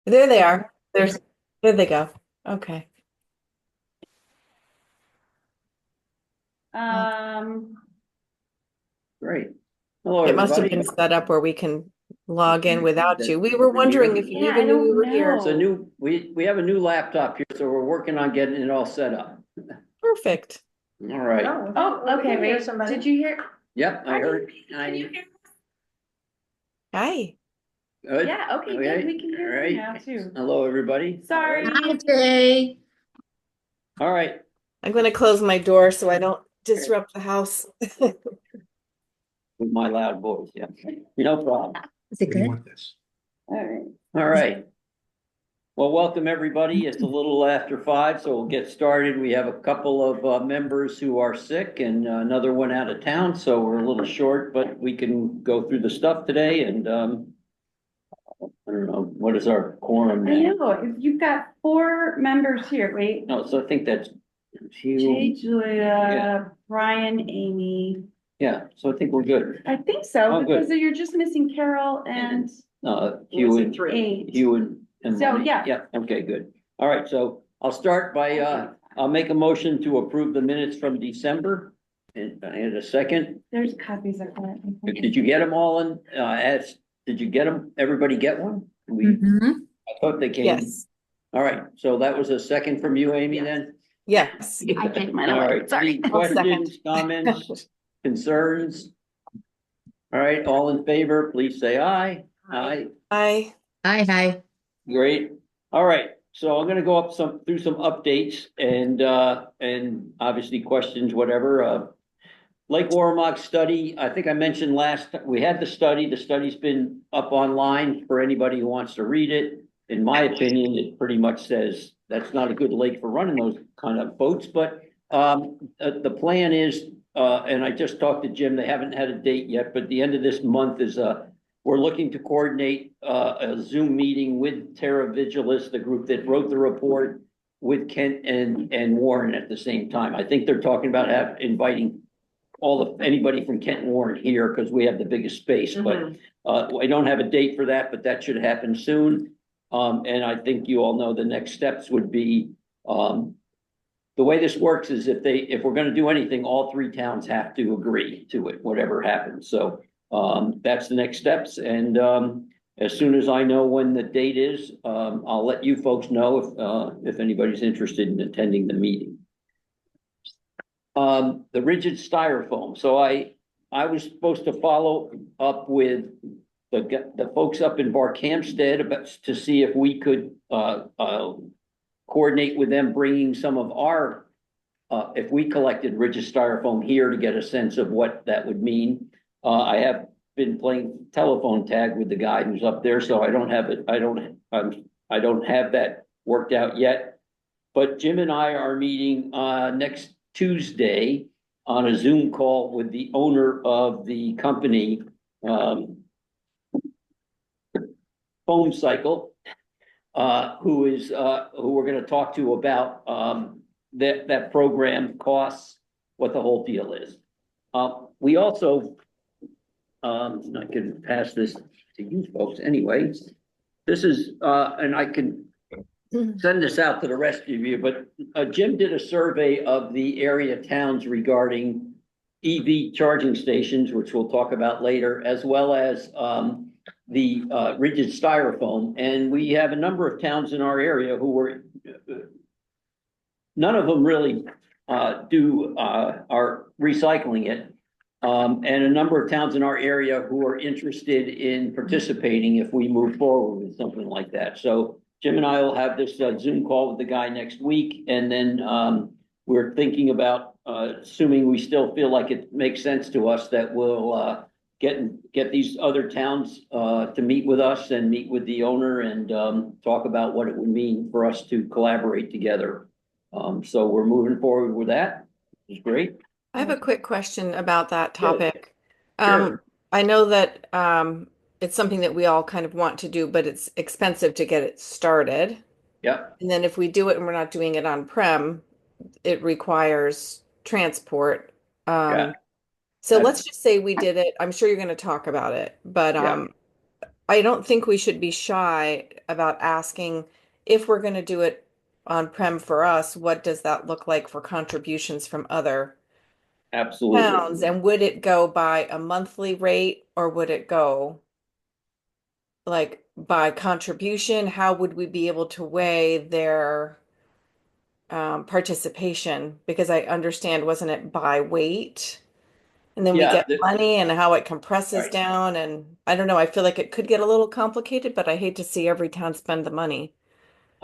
There they are. There they go. Okay. Uh, Um, Great. Hello, It must have everybody. been set up where we can log in without That you. We were we're here. wondering if you yeah, I even knew we don't were here. It's a know. we have a new laptop here, so we're working on getting it all set up. Perfect. All right. Oh, okay, wait, did you hear? Yep, I heard. Can you hear? Hi. Good. Yeah, okay, good, we can All hear you now right. too. Hello, everybody. Sorry. Hi, Jay. All right. I'm going to close my door so I don't disrupt the house. With my loud voice, yeah. No problem. Is it good? All right. All right. Well, welcome, everybody. It's a little after 5, so we'll get started. We have a couple of members who are sick and another one out of town, so we're a little short, but we can go through the stuff today and I don't know, what is our quorum I now? know, if you've got 4 members here, wait, No, so I think that's Jay, you. Julia, Brian, Amy. Yeah, so I think we're good. I think so, Oh, good. because you're just missing Carol and Hugh and, Eight. Hugh and So, Marty. yeah. Yeah, okay, good. All right, so I'll start by, I'll make a motion to approve the minutes from December. And I had a second. There's copies of that. Did you get them all in, did you get them? Everybody get one? Mhm. I thought they came. Yes. All right, so that was a second from you, Amy, then? Yes. I gave mine All away, right, sorry. any I'll second. questions, comments, concerns? All right, all in favor, please say aye. Aye, Hi. Hi. great. All right, so I'm gonna go up through some updates and obviously questions, whatever. Lake Warromock study, I think I mentioned we had the study. The study's been up online for anybody who wants to read it. In my opinion, it pretty much says that's not a good lake for running those kind of boats, but the plan is, and I just talked to Jim, they haven't had a date yet, but the end of this month is, we're looking to coordinate, a Zoom meeting with Terra Vigilis, the group that wrote the report, with Kent and Warren at the same time. I think they're talking about inviting anybody from Kent and Warren here, because we have the biggest space, but Mhm. I don't have a date for that, but that should happen soon. And I think you all know the next steps would be, the way this works is if we're gonna do anything, all 3 towns have to agree to it, whatever happens. So, that's the next steps. And, as soon as I know when the date is, I'll let you folks know if anybody's interested in attending the meeting. The rigid styrofoam. So I was supposed to follow up with the folks up in Barkhamsted to see if we could, coordinate with them bringing some of our, if we collected rigid styrofoam here to get a sense of what that would mean. I have been playing telephone tag with the guy who's up there, so I don't have it, I don't have that worked out yet. But Jim and I are meeting next Tuesday on a Zoom call with the owner of the company, um, Foam Cycle, who we're gonna talk to about that program costs, what the whole deal is. We also, I can pass this to you folks anyway. This is, and I can send this out to the rest of you, but Jim did a survey of the area towns regarding EV charging stations, which we'll talk about later, as well as the rigid styrofoam. And we have a number of towns in our area who were, none of them really are recycling it. And a number of towns in our area who are interested in participating if we move forward with something like that. So Jim and I will have this Zoom call with the guy next week, and then we're thinking about, assuming we still feel like it makes sense to us, that we'll get these other towns to meet with us and meet with the owner and talk about what it would mean for us to collaborate together. So we're moving forward with that, which is great. I have a quick question about that topic. Sure. I know that it's something that we all kind of want to do, but it's expensive to get it started. Yep. And then if we do it and we're not doing it on-prem, it requires transport. Yeah. So That's- let's just say we did it. I'm sure you're going to talk about it, but Yeah. I don't think we should be shy about asking if we're going to do it on-prem for us, what does that look like for contributions from other towns? Absolutely. And would it go by a monthly rate or would it go like by contribution? How would we be able to weigh their participation? Because I understand, wasn't it by weight? And then we Yeah, get money and how it compresses right. down. And I don't know, I feel like it could get a little complicated, but I hate to see every town spend the money.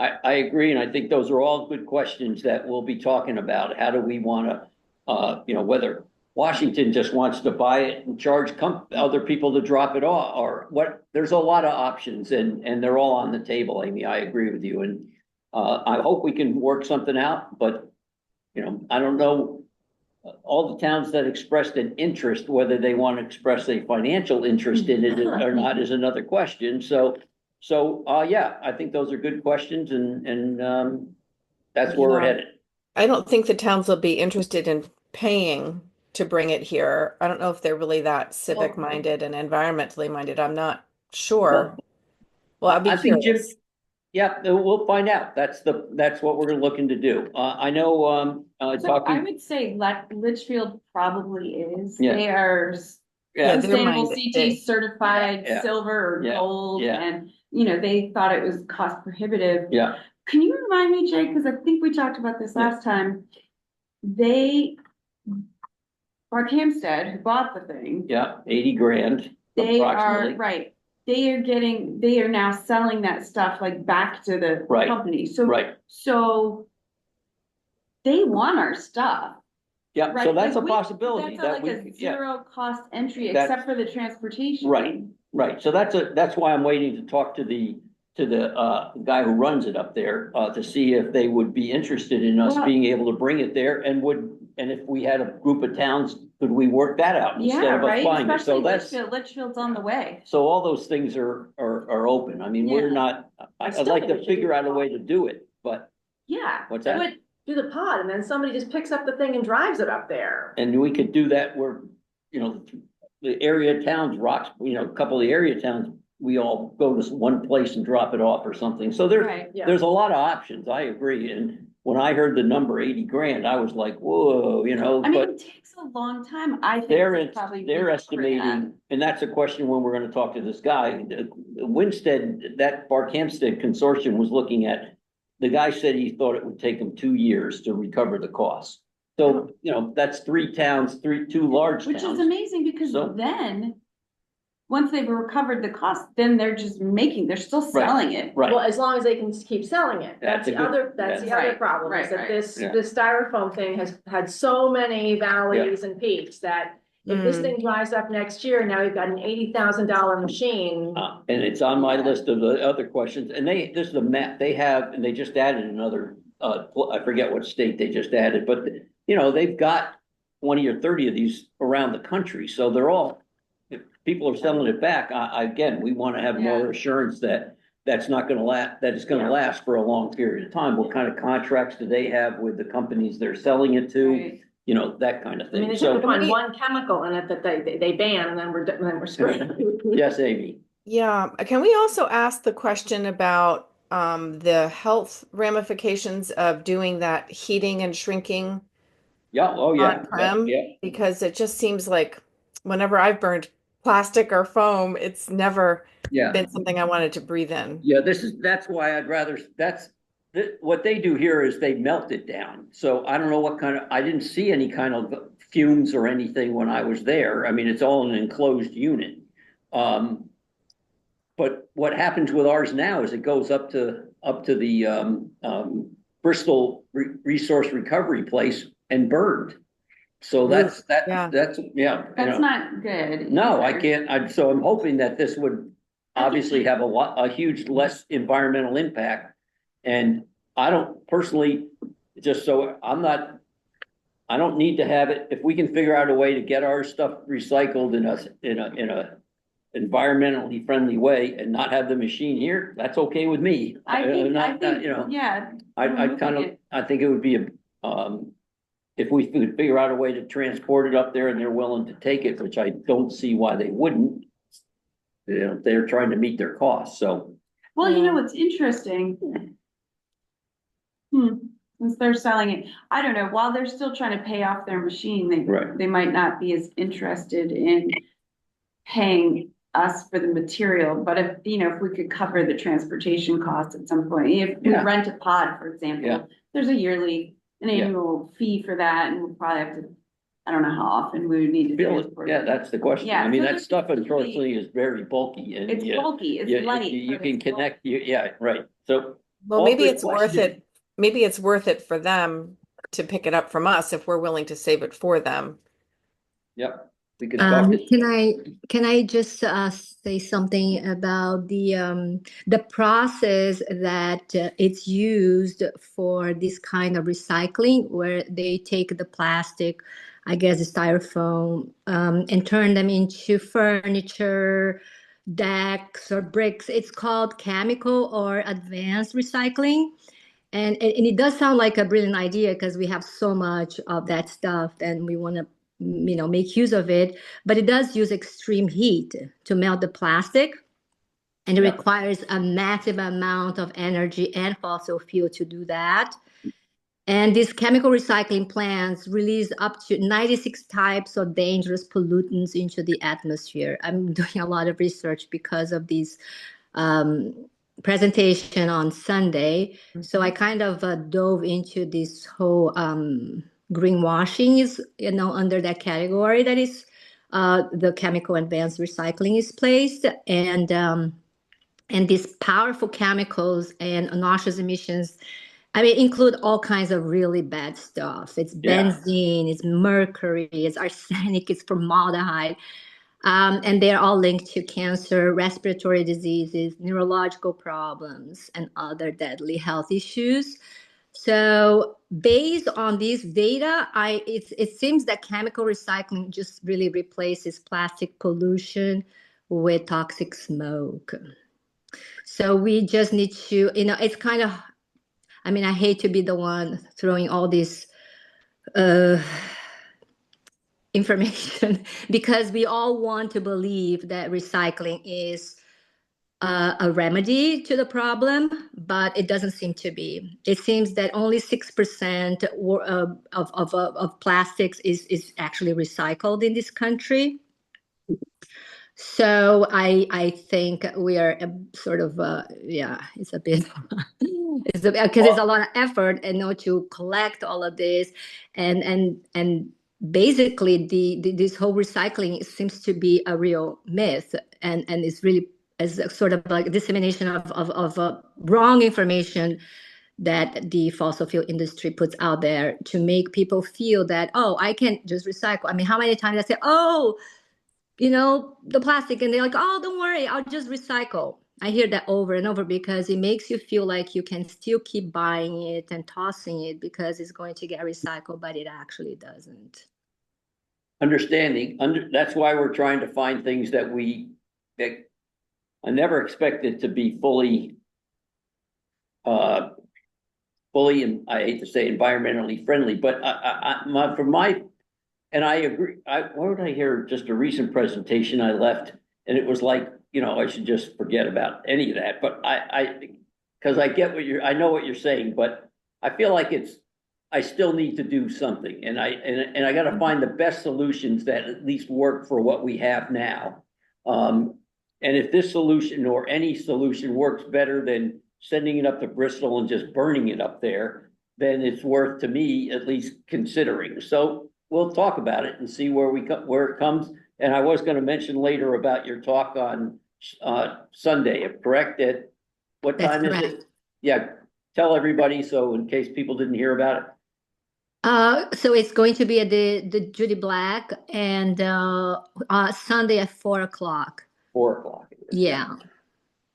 I agree, and I think those are all good questions that we'll be talking about. How do we wanna, whether Washington just wants to buy it and charge other people to drop it off, or what, there's a lot of options and they're all on the table, Amy. I agree with you, and I hope we can work something out, but I don't know. All the towns that expressed an interest, whether they want to express a financial interest in it or not is another question. Yeah, I think those are good questions and that's where we're Yeah. headed. I don't think the towns will be interested in paying to bring it here. I don't know if they're really that civic minded and environmentally minded. I'm not sure. Well, I'll be I think Jim, curious. yeah, we'll find out. That's what we're looking to do. I know, So I talking, would say Litchfield probably is. Yeah. They are Yeah, yeah, they're sustainable minded. CT certified Yeah. silver or Yeah. gold, Yeah. and they thought it was cost prohibitive. yeah, Can you remind me, Jay, because I think we talked about this Yeah. last time. Mark Hampstead, who bought the thing, yeah, 80 grand they are, approximately. right, they are now selling that stuff like back to the Right. company. Right, So they want our stuff, yeah, right? so that's a Like possibility that's that like we, a yeah. zero cost entry That's- except for the transportation. Right. Right, so that's why I'm waiting to talk to the guy who runs it up there, to see if they would be interested in us Well- being able to bring it there and if we had a group of towns, could we work that out instead Yeah, of us right, buying it? especially So that's, Litchfield's on the way. so all those things are open. I mean, we're Yeah. not, I I'd still like think to we should do figure out a the way to do it, but Yeah. what's it that? would- Do the pod and then somebody just picks up the thing and drives it up there. And we could do that where, the area towns, rocks, a couple of the area towns, we all go to one place and drop it off or something. So Right. Yeah. there's a lot of options. I agree. And when I heard the number 80 grand, I was like, whoa, I mean, but it takes a long time, I think. they're, to probably they're be estimating, and that's a question when we're gonna talk to this guy. Winstead, that Bark Hempstead consortium was looking at, the guy said he thought it would take him 2 years to recover the cost. So, that's three towns, two large Which is towns. amazing because So- then, once they've recovered the cost, then they're still selling it. Right. Well, as long as they can keep selling it. That's That's a the good- other, that's the yeah. other Right, problem, is right, that right. this, Yeah. this styrofoam thing has had so many valleys and peaks that if this Mm. thing dries up next year, now we've got an $80,000 machine. And it's on my list of the other questions, and this is the map they have, and they just added another, I forget what state they just added, but, they've got 20 or 30 of these around the country, so they're all, if people are selling it back, again, we want to have more Yeah. assurance that that's not gonna last, that it's gonna Yeah. last for a long period of time. What kind of contracts do they have with the companies they're selling it to? Right. That kind of I mean, thing, they have to so, find one chemical in it that they ban, and then we're screwed. yes, Amy, Yeah, can we also ask the question about the health ramifications of doing that heating and shrinking yeah, oh, yeah, on-prem? yeah. Because it just seems like whenever I've burned plastic or foam, it's never Yeah. been something I wanted to breathe in. Yeah, that's why I'd rather, what they do here is they melt it down. So I don't know I didn't see any kind of fumes or anything when I was there. I mean, it's all an enclosed unit. But what happens with ours now is it goes up to the Bristol Resource Recovery place and burned. So that's, Yeah. yeah. That's not good. No, I either. can't. So I'm hoping that this would obviously have a huge less environmental impact. And I don't personally, I don't need to have it. If we can figure out a way to get our stuff recycled in a environmentally friendly way and not have the machine here, that's okay with me. I think, yeah. I think it would be if we could figure out a way to transport it up there and they're willing to take it, which I don't see why they wouldn't. You know, they're trying to meet their costs, so. Well, you Yeah. know, what's interesting. Since they're selling it, I don't know, while they're still trying to pay off their machine, Right. they might not be as interested in paying us for the material, but if, you know, if we could cover the transportation costs at some point, if we Yeah. rent a pod, for Yeah. example, there's an Yeah. annual fee for that, and we'll probably have to, I don't know how often we would need to transport. Yeah, that's the question. Yeah, I mean, so that there's stuff definitely- unfortunately is very bulky and. It's bulky, it's Yeah, light. you but can it's connect, yeah, right, so. Well, all maybe good it's worth questions. it. Maybe it's worth it for them to pick it up from us if we're willing to save it for them. Yep, we could talk. Can I just say something about the process that it's used for this kind of recycling, where they take the plastic, I guess the styrofoam, and turn them into furniture, decks, or bricks. It's called chemical or advanced recycling. And it does sound like a brilliant idea because we have so much of that stuff and we want to, make use of it. But it does use extreme heat to melt the plastic, and it Yeah. requires a massive amount of energy and fossil fuel to do that. And these chemical recycling plants release up to 96 types of dangerous pollutants into the atmosphere. I'm doing a lot of research because of these presentation on Sunday. So I kind of dove into this whole greenwashing is, under that category that is the chemical advanced recycling is placed. And these powerful chemicals and noxious emissions, I mean, include all kinds of really bad stuff. It's Yeah. benzene, it's mercury, it's arsenic, it's formaldehyde. And they're all linked to cancer, respiratory diseases, neurological problems, and other deadly health issues. So based on this data, it seems that chemical recycling just really replaces plastic pollution with toxic smoke. So we just need to, it's kind of, I mean, I hate to be the one throwing all this information because we all want to believe that recycling is a remedy to the problem, but it doesn't seem to be. It seems that only 6% of plastics is actually recycled in this country. So I think we are sort of it's a bit because it's a lot of effort and to collect all of this and basically this whole recycling seems to be a real myth and it's really as a sort of like dissemination of wrong information that the fossil fuel industry puts out there to make people feel that, oh, I can just recycle. I mean, how many times I say, oh, the plastic, and they're like, oh, don't worry, I'll just recycle. I hear that over and over because it makes you feel like you can still keep buying it and tossing it because it's going to get recycled, but it actually doesn't. That's why we're trying to find things that I never expected to be fully, and I hate to say environmentally friendly, but and I agree. Where did I hear just a recent presentation I left, and it was like, I should just forget about any of that. But because I get I know what you're saying, but I feel like I still need to do something, and I got to find the best solutions that at least work for what we have now. And if this solution or any solution works better than sending it up to Bristol and just burning it up there, then it's worth to me at least considering. So we'll talk about it and see where it comes. And I was going to mention later about your talk on Sunday, correct? At what time is it? Yeah, tell everybody so in case people didn't hear about it. So it's going to be at the Judy Black and Sunday at 4:00. 4:00. Yeah.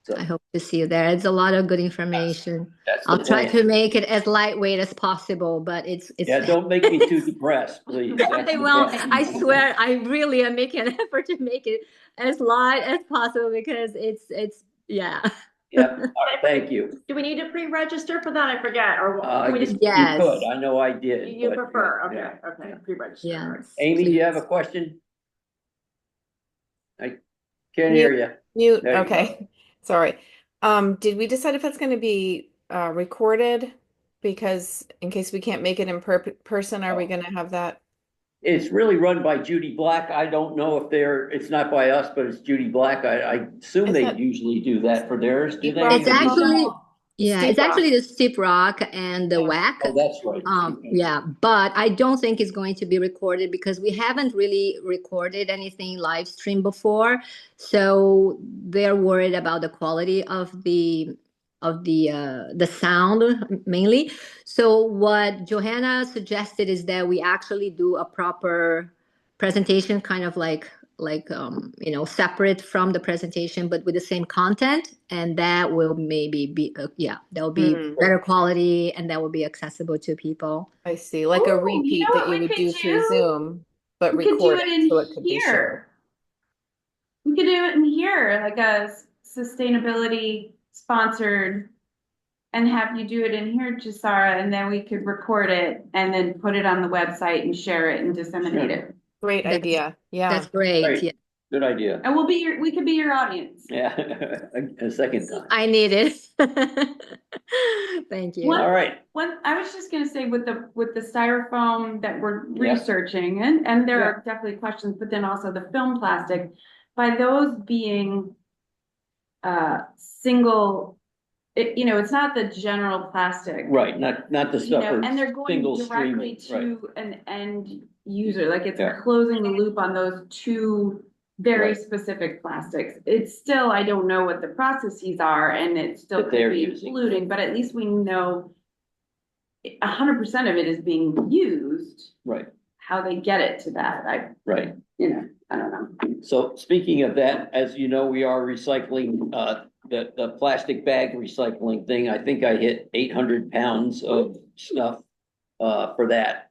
So, I hope to see you there. It's a lot of good information. that's I'll try to make it as lightweight as possible, but it's yeah, don't make me too depressed, please. I will. I swear, I really am making an effort to make it as light as possible because it's yeah. Yep. All right, thank you. Do we need to pre-register for that? I forget, or can we just, Yes. You could. I know I did. you but, prefer, yeah. okay, pre-register. Yes. Amy, do you have a Please. question? I can't hear you. Mute, There you go. okay, sorry. Did we decide if it's gonna be recorded? Because in case we can't make it in person, are we gonna have that? It's really run by Judy Black. I don't know if it's not by us, but it's Judy Black. I assume Is they that usually do that for theirs, do Steep they? Rock It's actually, yeah, Steep it's actually Rock. the Steep Rock and the Yeah. WAC. Oh, that's right. Yeah, but I don't think it's going to be recorded because we haven't really recorded anything live stream before. So they're worried about the quality of the sound mainly. So what Johanna suggested is that we actually do a proper presentation, kind of like separate from the presentation but with the same content, and that will maybe be that will be Hmm, better quality and that will be accessible to people. I see, like a Ooh, you repeat know that what you we would could do through do? Zoom, but We could do recorded it in so it could be shared. here. We could do it in here, like a sustainability sponsored, and have you do it in here, Jasara, and then we could record it and then put it on the website and share it and disseminate Sure. it. Great That's- idea, yeah. That's great. Right. Yeah, Good idea. And we could be your audience. Yeah, a second time. I need it. Thank you. All right. I was just gonna say with the styrofoam that we're Yeah. researching, and there Yeah. are definitely questions, but then also the film plastic, by those being single, it's not the general plastic. Right, not the stuff for And they're going single directly streaming, right? to an end user, like it's Yeah. closing the loop on those two very Right. specific plastics. It's still, I don't know what the processes are, and it still That they're could be using. polluting, but at least we know 100% of it is being used. Right, How they get it to that, right. I don't know. So speaking of that, as you know, we are recycling, the plastic bag recycling thing. I think I hit 800 pounds of stuff, for that,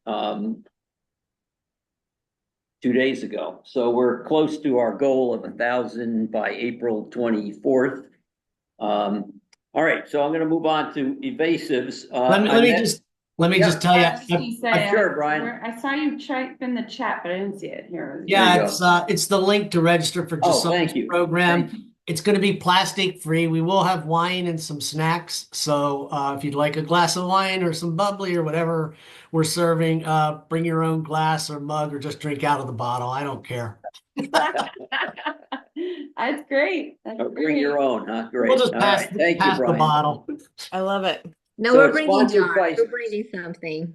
2 days ago. So we're close to our goal of 1,000 by April 24th. All right, so I'm gonna move on to evasives. Let me Yeah. just tell As you. you say, Sure, Brian. I saw you type in the chat, but I didn't see it here. There Yeah, you go. it's the link to register for Oh, Jason's thank you. program. Thank you. It's going to be plastic free. We will have wine and some snacks. So if you'd like a glass of wine or some bubbly or whatever we're serving, bring your own glass or mug or just drink out of the bottle. I don't care. That's great. That's Oh, bring your own, huh? Great. We'll just All pass, right. Thank you, pass the Brian. bottle. I love it. No, So we're it's bringing sponsored jars. by- We're bringing something.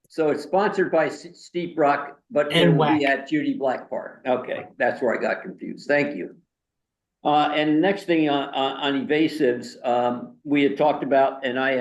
So it's sponsored by Steep Rock, but it And will be WAC. at Judy Black Park. Okay, that's where I got confused. Thank you. And next thing on evasives, we had talked about, and I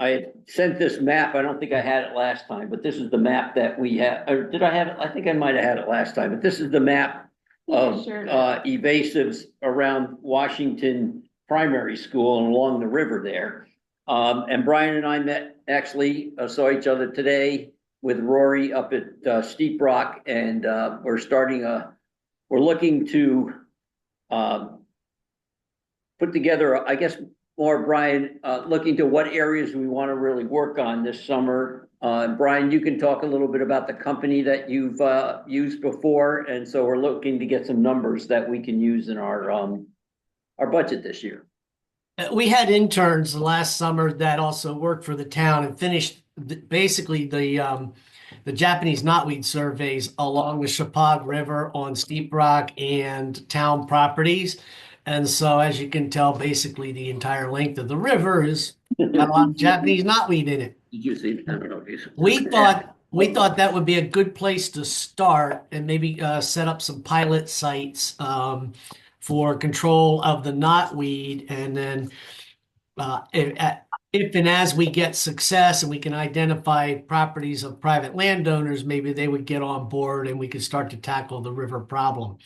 had sent this map. I don't think I had it last time, but this is the map that we had, or did I have it? I think I might have had it last time, but this is the map of Sure. evasives around Washington Primary School and along the river there. And Brian and I actually saw each other today with Rory up at Steep Rock, and we're looking to put together, I guess, more, Brian, looking to what areas we want to really work on this summer. Brian, you can talk a little bit about the company that you've used before, and so we're looking to get some numbers that we can use in our budget this year. We had interns last summer that also worked for the town and finished basically the Japanese knotweed surveys along the Chapag River on Steep Rock and town properties. And so, as you can tell, basically the entire length of the river has got a lot of Japanese knotweed in it. Did you see? I don't know. We thought that would be a good place to start and maybe set up some pilot sites for control of the knotweed, and then if and as we get success and we can identify properties of private landowners, maybe they would get on board and we could start to tackle the river problem.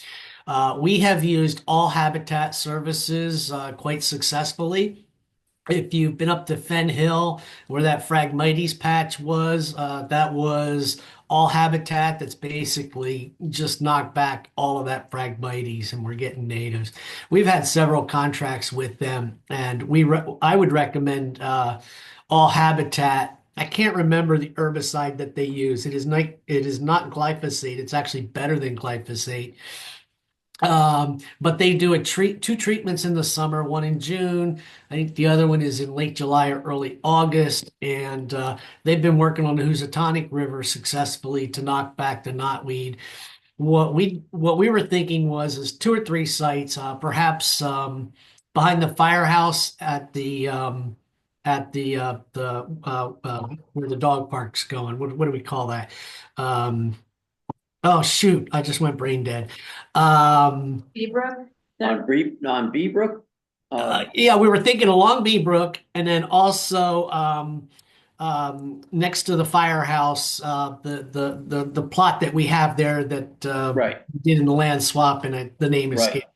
We have used All Habitat Services quite successfully. If you've been up to Fen Hill, where that Phragmites patch was, that was All Habitat. That's basically just knocked back all of that Phragmites, and we're getting natives. We've had several contracts with them, and I would recommend All Habitat. I can't remember the herbicide that they use. It is not glyphosate. It's actually better than glyphosate. But they do two treatments in the summer, one in June. I think the other one is in late July or early August. And they've been working on the Housatonic River successfully to knock back the knotweed. What we were thinking was is two or three sites, perhaps behind the firehouse at the where the dog park's going. What do we call that? Oh shoot, I just went brain dead. Beebrook? On Beebrook? Yeah, we were thinking along Beebrook and then also next to the firehouse, the plot that we have there that Right, did in the land swap, and the name right. escaped.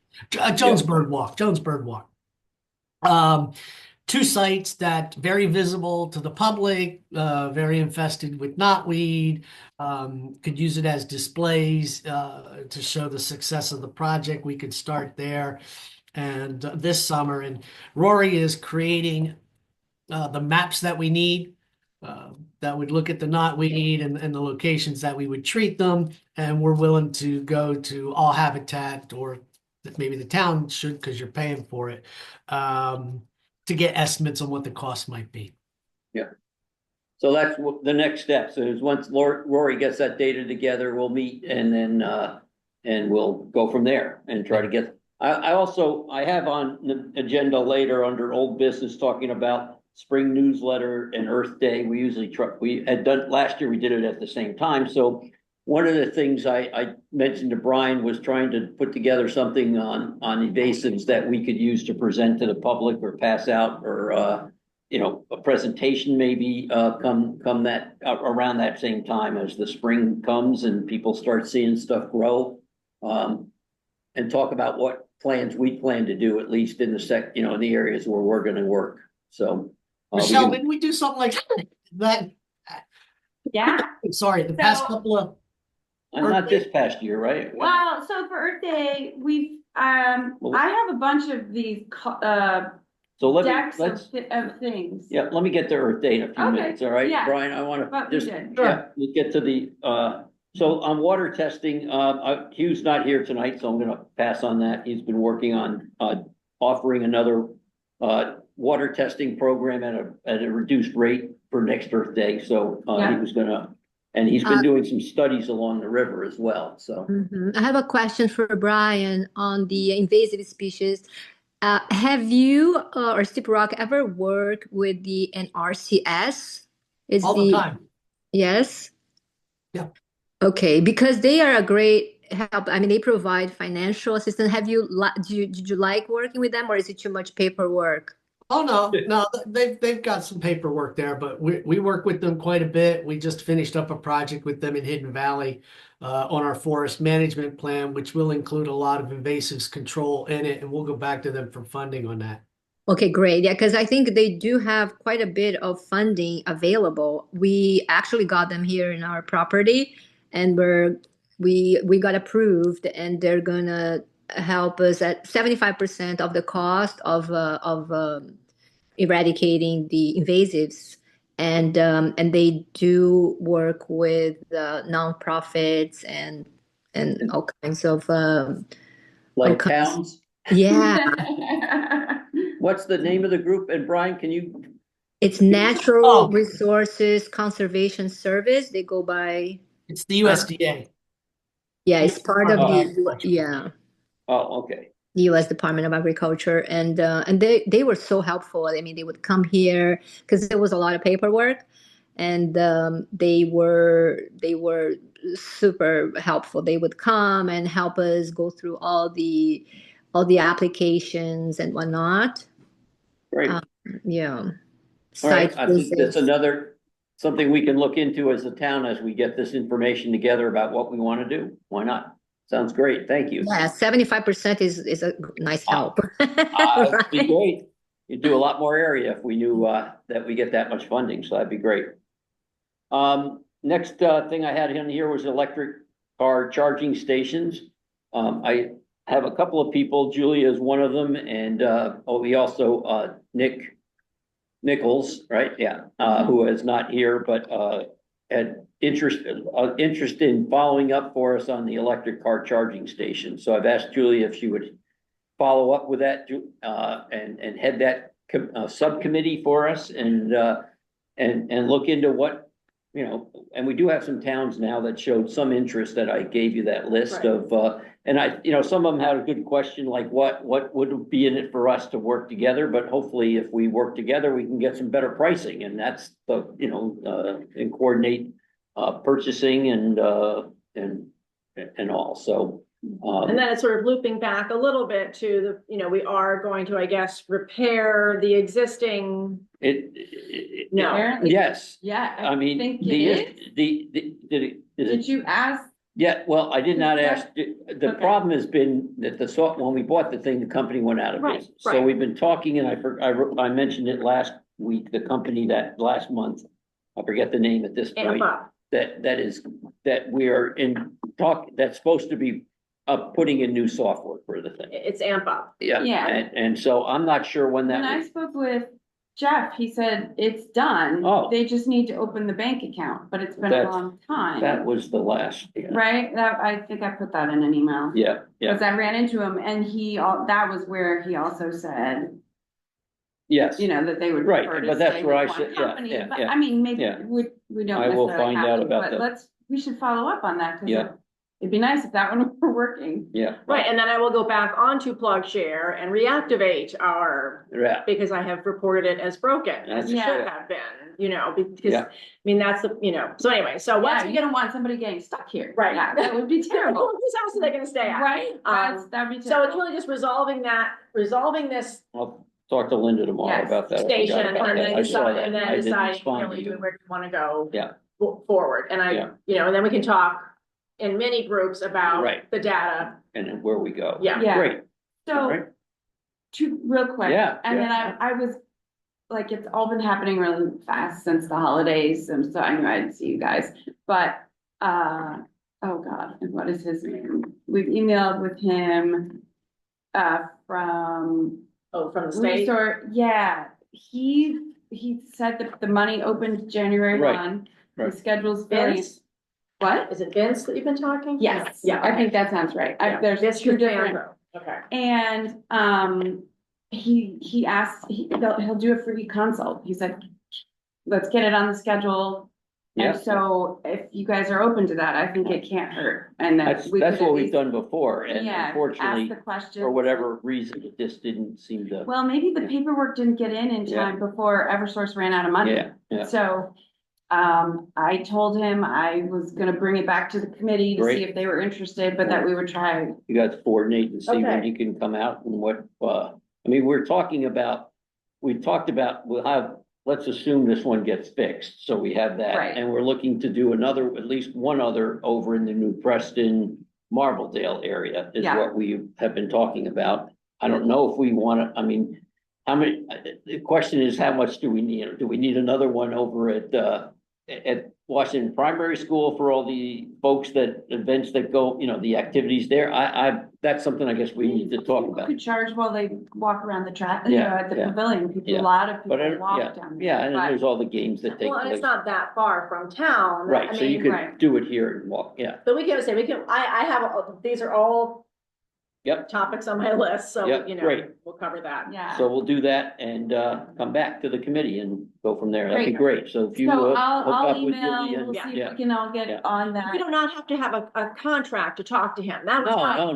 Jones Bird Walk. Jones Bird Walk. Two sites that very visible to the public, very infested with knotweed. Could use it as displays to show the success of the project. We could start there, and this summer. And Rory is creating the maps that we need that would look at the knotweed and the locations that we would treat them. And we're willing to go to All Habitat, or maybe the town should, because you're paying for it, to get estimates on what the cost might be. Yeah. So that's the next step. So is once Rory gets that data together, we'll meet and then and we'll go from there and try to get. I have on the agenda later under old business talking about spring newsletter and Earth Day. We had done last year. We did it at the same time. So one of the things I mentioned to Brian was trying to put together something on invasives that we could use to present to the public or pass out, or a presentation maybe come that around that same time as the spring comes and people start seeing stuff grow, and talk about what plans we plan to do, at least in in the areas where we're going to work. So Michelle, didn't we do something like that? Yeah. Sorry, the past couple of. Not this past year, right? Well, so for Earth Day, I have a bunch of these So decks let's of things. let me get to Earth Day in a few Okay, minutes. All right, yeah. Brian, I want But to we just did. we'll get to the so on water testing. Hugh's not here tonight, so I'm going to pass on that. He's been working on offering another water testing program at a reduced rate for next Earth Day. So he was going to. And he's been doing some studies along the river as well. So I have a question for Brian on the invasive species. Have you or Steep Rock ever worked with the NRCS? All the time. Yes. Yeah. Okay, because they are a great help. I mean, they provide financial assistance. Did you like working with them, or is it too much paperwork? Oh no, they've got some paperwork there, but we work with them quite a bit. We just finished up a project with them in Hidden Valley on our forest management plan, which will include a lot of invasives control in it, and we'll go back to them for funding on that. Okay, great. Yeah, because I think they do have quite a bit of funding available. We actually got them here in our property, and we got approved, and they're gonna help us at 75% of the cost of eradicating the invasives, and they do work with nonprofits and all kinds of like okay. towns. Yeah. What's the name of the group? And Brian, can you? It's Natural Resources Conservation Service. They go by. It's the USDA. Yeah, it's part of the Oh, okay. the U.S. Department of Agriculture, and they were so helpful. I mean, they would come here because there was a lot of paperwork, and they were super helpful. They would come and help us go through all the applications and whatnot. Great. Yeah. All right. I think that's something we can look into as a town as we get this information together about what we want to do. Why not? Sounds great. Thank you. Yeah, 75% is a nice help. That'd be great. You'd do a lot more area if we knew that we get that much funding. So that'd be great. Next thing I had in here was electric car charging stations. I have a couple of people. Julia is one of them, and we also Nick Nichols, right? Yeah, who is not here, but had interest in following up for us on the electric car charging station. So I've asked Julie if she would follow up with that, and head that subcommittee for us and look into what, you know, and we do have some towns now that showed some interest that I gave you that list Right. of, and some of them had a good question, like what would be in it for us to work together? But hopefully if we work together, we can get some better pricing, and that's and coordinate, purchasing and all, so. And then it's sort of looping back a little bit to we are going to, I guess, repair the existing, No. Apparently- Yes, Yeah, I mean, think the, it is. Did you ask? yeah, well, I did not Is that- ask, the Okay. problem has been that when we bought the thing, the company went out of Right, business. So right. we've been talking, and I mentioned it last week, the company that last month, I forget the name at this point, amp up. that we are in talk, that's supposed to be putting in new software for the thing. It's amp up. Yeah, Yeah. and so I'm not sure when When I that, spoke with Jeff, he said it's done. Oh. They just need to open the bank account, but it's been a That's- long time. that was the last, yeah, Right? I think I put that in an email. yeah. Because I ran into him and that was where he also said, Yes, that they would. Right, prefer to but that's stay where with I one said- yeah, company. yeah, But yeah, I mean, maybe yeah. we don't I will necessarily find have out to, about but that. we should follow up on that. 'Cause Yeah. It'd be nice if that one were working. yeah. Right, and then I will go back onto PlugShare and reactivate our, Yeah, because I have reported it as broken, as it That's- should Yeah. have been, because, Yeah. I mean, that's so anyway, so once Yeah, we you get. don't want somebody getting stuck here. Right. Yeah, that would be terrible. Whose house are they gonna stay at? Right? That'd be So it's terrible. really just resolving this I'll talk to Linda tomorrow Yes. about that. I forgot station about and that. then I saw decide, that. and I then didn't decide, respond to really you. where we wanna go. Yeah. Forward, and Yeah. and then we can talk in mini groups about Right. the data. And then where we go. Yeah. Yeah. Great, So, right? real quick. Yeah, And then yeah. I was, like, it's all been happening really fast since the holidays, and so I knew I'd see you guys. But, oh God, and what is his name? We've emailed with him, from From the state. Yeah, he said that the money opened January Right, 1. The right. schedule's very, Vince, what? is it Vince that you've been talking? Yes, Yeah. I think that sounds right. Yeah. There's Vince two different. Costanzo. Okay. And, he asked, he'll do a free consult. He said, let's get it on the schedule. Yeah. And so if you guys are open to that, I think it can't hurt. And that we That's could at what we've least- done before, and Yeah, ask unfortunately, the question. for whatever reason, it just didn't seem to. Well, maybe the paperwork didn't get in Yeah. time before Eversource ran out of money. Yeah. So, I told him I was gonna bring it back to the committee to see Great. if they were interested, but that we would try. You guys coordinate and see when Okay. he can come out and what, I mean, we talked about, let's assume this one gets fixed, so we have that. Right. And we're looking to do at least one other over in the New Preston, Marbledale area is Yeah. what we have been talking about. I don't know if we want to, I mean, how many, the question is, how much do we need? Do we need another one over at Washington Primary School for all the events that go, the activities there? That's something I guess we need to talk People about. could charge while they walk around the track, Yeah, at the yeah, pavilion. People, yeah. a lot of But, people walk yeah, down there. yeah, and then But- there's all the games that take Well, and it's place. not that far from town. Right, I so you mean, right. could do it here and walk, yeah, But we can say, I have, these are all yep. topics on my list, so, Yep, great. we'll cover that. Yeah. So we'll do that and come back to the committee and go from there. That'd be great. So if you So hook I'll up with email, Julie and. we'll see Yeah. if we can all Yeah. get on We that. do not have to have a contract to talk to him. That was fine. No.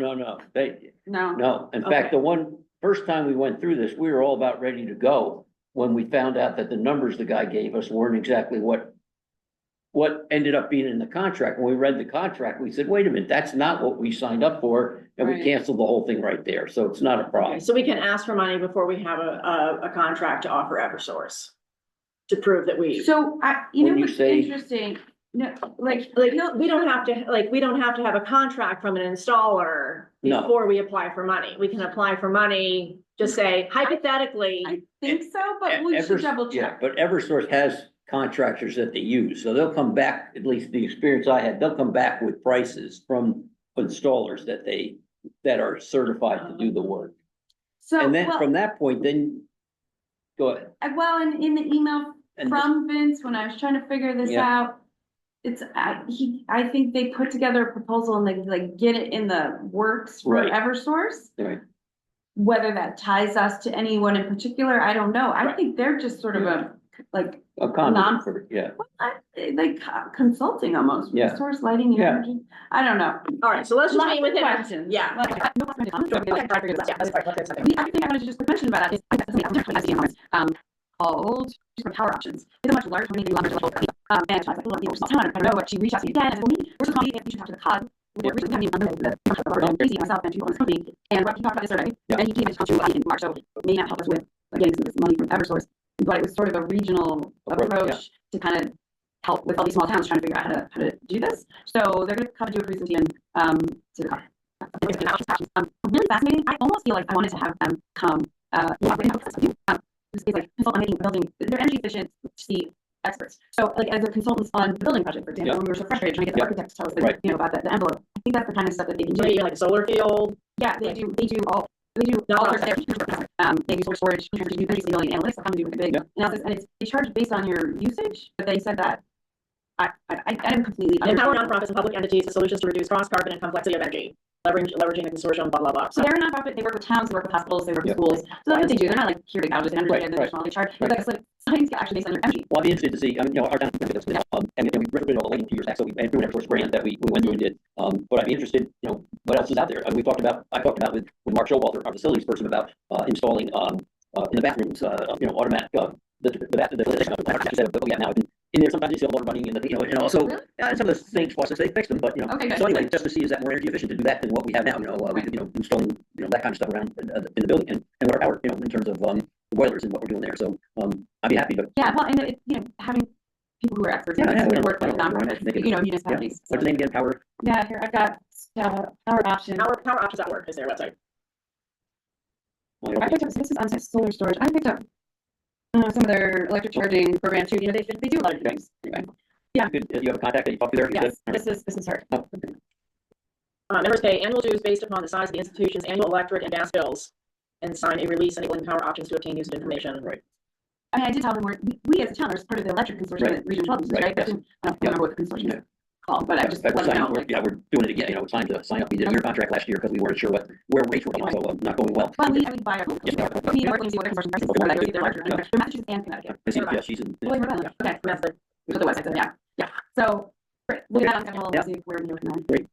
No, No, in fact, Okay. first time we went through this, we were all about ready to go when we found out that the numbers the guy gave us weren't exactly what ended up being in the contract. When we read the contract, we said, wait a minute, that's not what we signed up for, and we Right. canceled the whole thing right there. So it's not a problem. Okay, so we can ask for money before we have a contract to offer Eversource to prove that we. so When you what's say- interesting, no, like, we don't have to have a contract from an installer No. before we apply for money. We can apply for money, just say hypothetically. I think so, but we should Evers- double yeah, check. But Eversource has contractors that they use, so they'll come back, at least the experience I had, they'll come back with prices from installers that are certified to do the work. So, And then well, from that point, then, go ahead. and in the email And from Vince, when I was trying to figure this Yeah. out, I think they put together a proposal and they like get it in the works for Right. Eversource. Right. Whether that ties us to anyone in particular, I don't know. I Right. think they're just sort of a, like, A conduit Non- for, yeah. like consulting almost, Yeah. resource lighting and Yeah. energy. I don't know. All right, so let's just Lots meet with of him. questions. Yeah. Like, no questions. I'm sure we can try to figure this out. Yeah, let's do that. I think I wanted to just mention about that is I got something else I see in comments, called Power Options. It's a much larger company than the local and it's like a little small town. I don't know what she reached out to me again and said, well, we're so confident you should talk to the COG. We recently had the crazy myself and people on this company and what he talked about this survey and he came to talk to in March, so it may not help us with getting some of this money from Eversource, but it was sort of a regional approach to kind of help with all these small towns trying to figure out how to do this. So they're going to come and do a presentation to the COG. Really fascinating. I almost feel like I wanted to have them come just like consult on making a building, they're energy efficient experts. So like as a consultants on the building project, for example, when we were so frustrated trying to get the architects to tell us Right. about the envelope. I think that's the kind of stuff that they can do. Maybe like a solar field. Yeah, they do all they do they do solar storage, they do energy stability analytics, they do a big analysis, and they charge based on your usage, but they said that I didn't completely Empower nonprofits and public entities with solutions to reduce cost, carbon, and complexity of energy. Leveraging the consortium, blah, blah, blah. So they're a nonprofit, they work with towns, they work with hospitals, they work with schools. So that's what they do. They're not like here big houses and Right, they charge. It's like science actually based on your energy. Well, I'd be interested to see, our town, and we retrofitted all the lighting 2 years back, so we went through an Eversource grant that we went through and did. But I'd be interested, what else is out there? I mean, I talked about with Mark Showalter, our facilities person, about installing in the bathrooms, automatic, but yeah, now in there sometimes you see a water running in the, and also some of the sinks, faucets, they fixed them, but Okay, good. so anyway, just to see is that more energy efficient to do that than what we have now, installing, that kind of stuff around in the building and what our power, in terms of boilers and what we're doing there. So I'd be happy, but Yeah, well, and having people who are experts in Yeah, this yeah, work with nonprofits, municipalities. what's the name again? Power? Yeah, here I've got Power Options. Power Options at Work is their website. I picked up, so this is on solar storage. I picked up some of their electric charging program too. They do a lot of things. Anyway, Yeah. Good. You have a contact that you talk to there? yes, this is her. Oh, okay. Members pay annual dues based upon the size of the institution's annual electric and gas bills and sign a release enabling Power Options to obtain usage information. Right. I mean, I did tell them we as a town are part of the electric consortium Right. at Region 12, Right, right? yes. I don't remember what the consortium is called, but I just We're let them know. we're doing it again, it's time to sign up. We did a year contract last year because we weren't sure where rates were going, so not going well. Well, we buy our. Yeah. We need to work and see what consortium prices are. They're larger. Yeah. They're Massachusetts and Connecticut. Yeah, she's in. Oh, Rhode Island. Okay, that's the website. So, yeah. So, great. We'll get that on schedule. We'll see where we're doing that.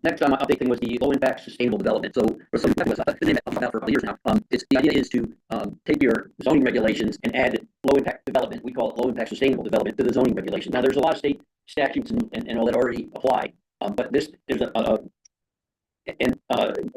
Next update thing was the low impact sustainable development. So for some that was the name I've about for a couple years now. The idea is to take your zoning regulations and add low impact development. We call it low impact sustainable development to the zoning regulations. Now there's a lot of state statutes and all that already apply. But there's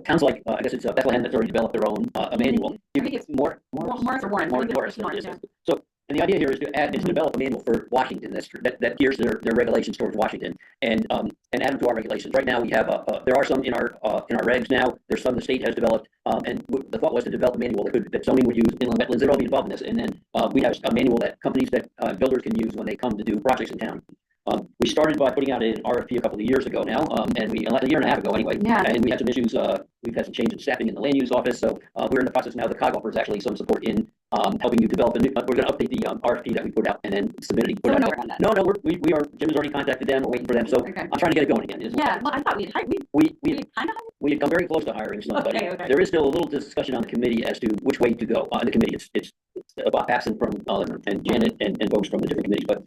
towns like I guess it's Bethlehem that's already developed their own manual. I think it's Morris or Warren. Morris. Yeah. So, and the idea here is to develop a manual for Washington that gears their regulations towards Washington and add them to our regulations. Right now we have there are some in our regs now. There's some the state has developed, and the thought was to develop a manual that zoning would use, inland wetlands, they'd all be involved in this, and then we have a manual that companies that builders can use when they come to do projects in town. We started by putting out an RFP a couple of years ago now, and a year and a half ago anyway. Yeah. And we had some issues. We've had some change in staffing in the land use office, so we're in the process now. The COG offers actually some support in helping you develop a new. We're going to update the RFP that we put out and then submit it. So we're nowhere on that. No, we are. Jim has already contacted them. We're waiting for them. So Okay. I'm trying to get it going again. Yeah. Well, I thought we had We kind of. we come very close to hiring somebody. Okay. There is still a little discussion on the committee as to which way to go. On the committee, it's Bob Paxson from and Janet and folks from the different committees, but.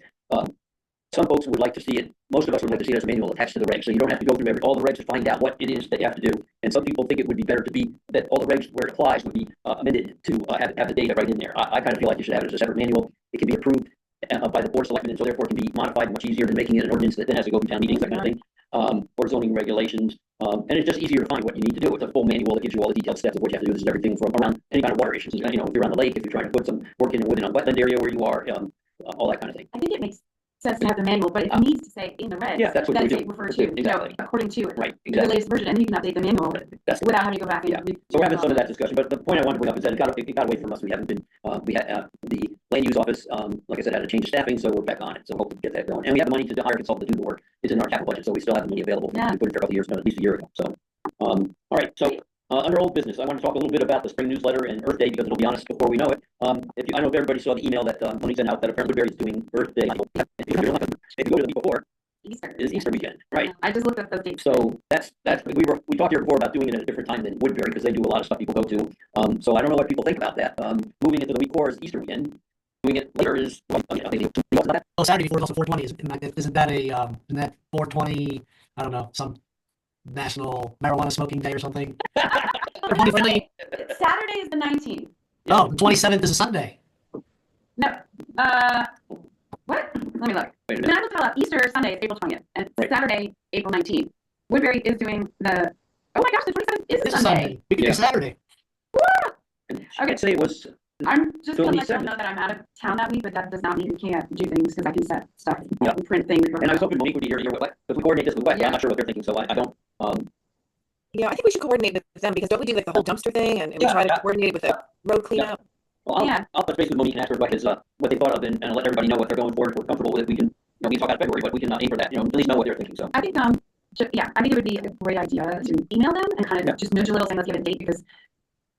Some folks would like to see it, most of us would like to see it as a manual attached to the regs, so you don't have to go through all the regs to find out what it is that you have to do. And some people think it would be better to be, that all the regs where it applies would be amended to have the data right in there. I kind of feel like you should have it as a separate manual. It can be approved by the board of selectmen, and so therefore it can be modified much easier than making it an ordinance that then has to go through town meetings, that kind of thing, or zoning regulations. And it's just easier to find what you need to do. It's a full manual that gives you all the detailed steps of what you have to do. This is everything from around any kind of water issues. If you're on the lake, if you're trying to put some work in within a wetland area where you are, all that kind of thing. I think it makes sense to have the manual, but it needs to say in the regs. Yeah, that's what we do. Refer to, Exactly. according to Right, the exactly. latest version, and you can update the manual That's without having to go back and. Yeah. So we're having some of that discussion, but the point I wanted to bring up is that it got away from us. We haven't been, we had the land use office, like I said, had a change of staffing, so we're back on it. So hopefully get that going. And we have the money to hire a consultant to do the work. It's in our capital budget, so we still have the money available. Yeah. We put it for a couple of years, at least a year ago. So, all right. So under old business, I want to talk a little bit about the spring newsletter and Earth Day because it'll be honest before we know it. I don't know if everybody saw the email that Tony sent out that apparently Woodbury is doing Earth Day. If you go to the week before, Easter. is Easter weekend, right? I just looked up those dates. So we talked here before about doing it at a different time than Woodbury because they do a lot of stuff people go to. So I don't know what people think about that. Moving it to the week before is Easter weekend. Doing it later is, well, you know, they do something about that. Oh, Saturday before is also 420. Isn't that isn't that 420? I don't know, some national marijuana smoking day or something? 420? Saturday is the 19th. Oh, the 27th is a Sunday. No, what? Let me look. Wait a When minute. I looked it up, Easter Sunday is April 20th, and Right. Saturday, April 19th. Woodbury is doing the, oh my gosh, the 27th is It's a a Sunday. Sunday. We could Yeah. do Saturday. And she Okay. did say it was, I'm just So gonna we let you said- know that I'm out of town that week, but that does not mean we can't do things, because I can set stuff, Yeah. print things. and I was hoping Monique would be here, if we coordinate this with WEC, but Yeah. I'm not sure what they're thinking, so I don't, Yeah, I think we should coordinate with them because don't we do like the whole dumpster thing and we Yeah, try to yeah. coordinate it with the road cleanup? well, Yeah. I'll touch base with Monique and ask her what what they thought of and let everybody know what they're going for, if we're comfortable with it, we can, you know, we can talk about February, but we can aim for that, you know, at least know what they're thinking, so. I think, yeah, I think it would be a great idea to email them and kind of just nudge a little, saying, let's give it a date, because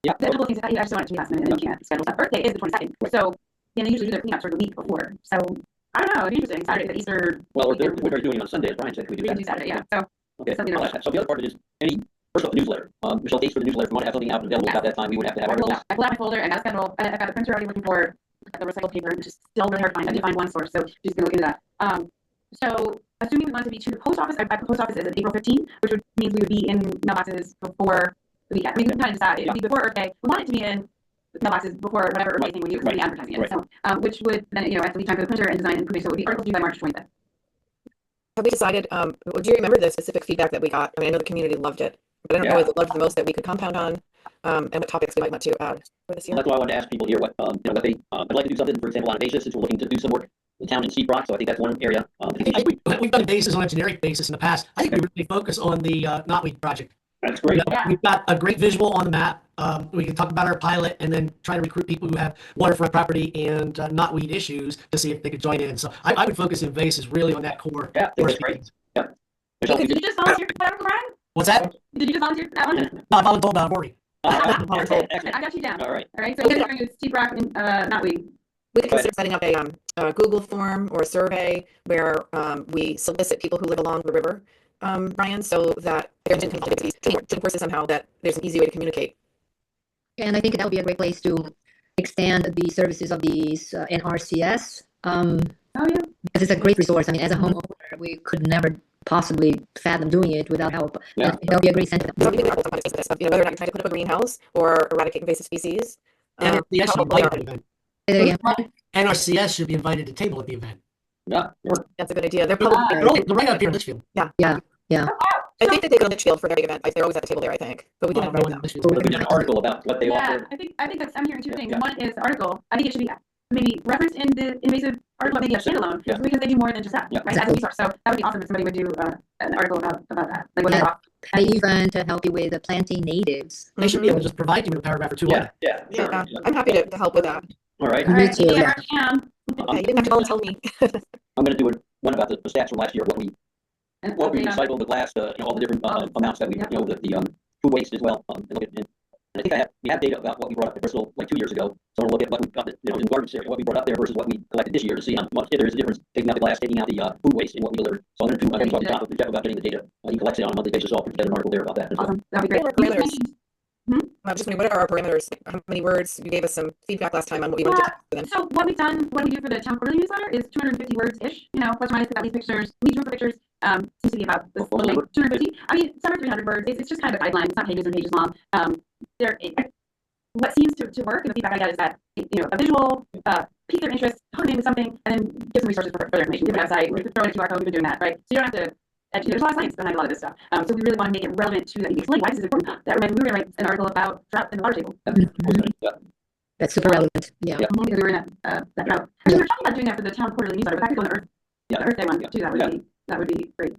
Yeah. the couple of things that I just want it to be last minute and you can't schedule stuff. Earth Day is the 22nd, so, and they usually do their cleanup sort of the week before, so, I don't know, it'd be interesting, Saturday, the Easter. Well, weekend. we're doing it on Sunday, as Brian said, could we We do can do that? Saturday, yeah, so, Okay, something I'll ask that. So the other part of it is first off, the newsletter. Michelle, dates for the newsletter, if we want to have something out available Yeah. at that time, we would have to have I pulled articles. out my folder, I got a schedule, I got the printer already looking for the recycled paper, which is still really hard to find. I did find one source, so she's gonna look into that. So assuming we want to be to the post office, I put post office is April 15th, which would means we would be in mailboxes before the weekend. I mean, we can kind of decide, it would be before Earth Day. We want it to be in mailboxes before whatever Earth Day thing we do, because we'll be advertising it. Right. So, which would then, you know, I have to leave time for the printer and design and print, so it would be articles due by March 25th. Have we decided, do you remember the specific feedback that we got? I mean, I know the community loved it, but I don't know Yeah. what they loved the most that we could compound on, and what topics we might want to add for this And year. that's why I wanted to ask people here what, you know, what they, I'd like to do something, for example, on a basis, since we're looking to do some work in town in Seabrook, so I think that's one area. I I think think we've done a basis on a generic basis in the past. I think we really focus on the Knotweed project. that's great. Yeah. We've got a great visual on the map. We can talk about our pilot and then try to recruit people who have waterfront property and knotweed issues to see if they could join in. So I would focus in basis really on that core. Yeah, I think that's great. Michelle, Did you just volunteer for that, Brian? What's that? Did you just volunteer for that one? No, I've already told about it already. Excellent. I got you down. All right. All right, so you're going to Steve Rock and, Knotweed. We could consider setting up a Google form or a survey where we solicit people who live along the river, Brian, so that there's to force somehow that there's an easy way to communicate. And I think that would be a great place to extend the services of these NRCS. Oh, yeah. Because it's a great resource. I mean, as a homeowner, we could never possibly fathom doing it without help. Yeah. And that'll be a great incentive. So we can articles on this stuff, you know, whether or not you're trying to put up a greenhouse or eradicate invasive species. NRCS should be Probably invited to the event. Say that again. NRCS should be invited to table at the event. Yeah, sure. That's a good idea. They're They're probably, right up here in Litchfield. I think that they go to Litchfield for their event. Like they're always at the table there, I think. But we can invite them. But we did an article about what they Yeah, offer. I think that's, I'm hearing two things. Yeah. One is the article, I think it should be maybe referenced in the invasive article, maybe a standalone, Yeah. because they do more than just that, Yeah. right, as a resource. So that would be awesome if somebody would do an article about that, like what they Yeah. offer. They even to help you with planting natives. They should be able to just provide you with a paragraph or two on Yeah, it. yeah, sure. Yeah, Yeah. I'm happy to help with that. All right. All Me right, too, yeah, yeah. Cam, Yeah, you didn't have to volunteer me. I'm gonna do one about the stats from last year, what we and what we update on- recycled, the glass, you know, all the different amounts that we, you know, the food waste as well. And look at, and I think we have data about what we brought up at Bristol like 2 years ago. So we'll look at what we got, you know, in the garbage area, what we brought up there versus what we collected this year to see how much, if there is a difference, taking out the glass, taking out the food waste in what we delivered. So I'm gonna talk to John, with Jeff about getting the data. He collects it on a monthly basis. So I'll put together an article there about that as well. Awesome, that'd be great. What are parameters? I'm just wondering, what are our parameters? How many words? You gave us some feedback last time on what we want to do. Then. So what we've done, what we do for the town quarterly newsletter is 250 words-ish, you know, plus or minus about these pictures. We drew for pictures, seems to be about this What number? 250. I mean, some are 300 words. It's just kind of a guideline. It's not pages and pages long. What seems to work, and the feedback I get is that, you know, a visual, pique their interest, hook them into something, and then give some resources for further information. Give a website, we could throw in a QR code, we've been doing that, right? So you don't have to, actually, there's a lot of science behind a lot of this stuff. So we really want to make it relevant to that. Explain why this is important. That reminds me, we were going to write an article about drought in the water table. Yeah. That's super relevant. Yeah. Yeah. Because we were in that drought. I mean, we were talking about doing that for the town quarterly newsletter, but that could go on the Earth, Yeah. the Earth Day one Yeah. too. That would be great.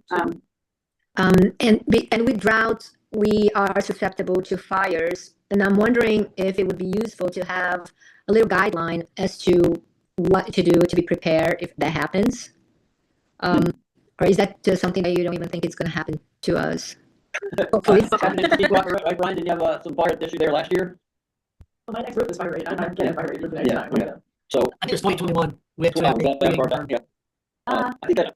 And with droughts, we are susceptible to fires. And I'm wondering if it would be useful to have a little guideline as to what to do to be prepared if that happens. Or is that just something that you don't even think it's going to happen to us? Hopefully. Right, Brian, did you have some fire issue there last year? Well, my next group is fire rate. I'm getting fire rate for the next Yeah, time. yeah. So, I think it's 2021. We have to well, have that part of that, yeah. I think that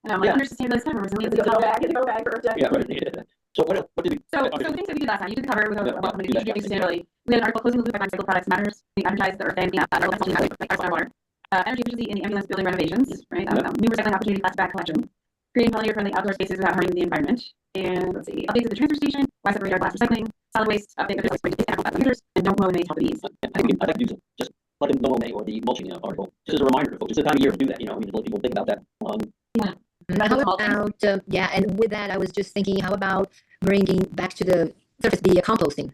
And I'm like, Yeah. under sustainability cover, resilience, It's a go bag, it's a go bag for a Yeah, right. Yeah. So what did we? So things that we did last time, you did cover with Yeah, about do that, community yeah. sustainability. We had an article closing the loop by recycled products matters. We advertised the earth and like water. Energy efficiency in the ambulance building renovations, right? New recycling opportunity, plastic bag collection, creating pollinator-friendly outdoor spaces without harming the environment. And let's see, updates at the transfer station, why separate our glass recycling, solid waste, update the waste computers, and don't mow in May, help the bees. I'd like to do just like in the May or the mulching article, just as a reminder for folks. It's the time of year to do that. You know, we need to let people think about that. How about, yeah, and with that, I was just thinking, how about bringing back to the surface the composting?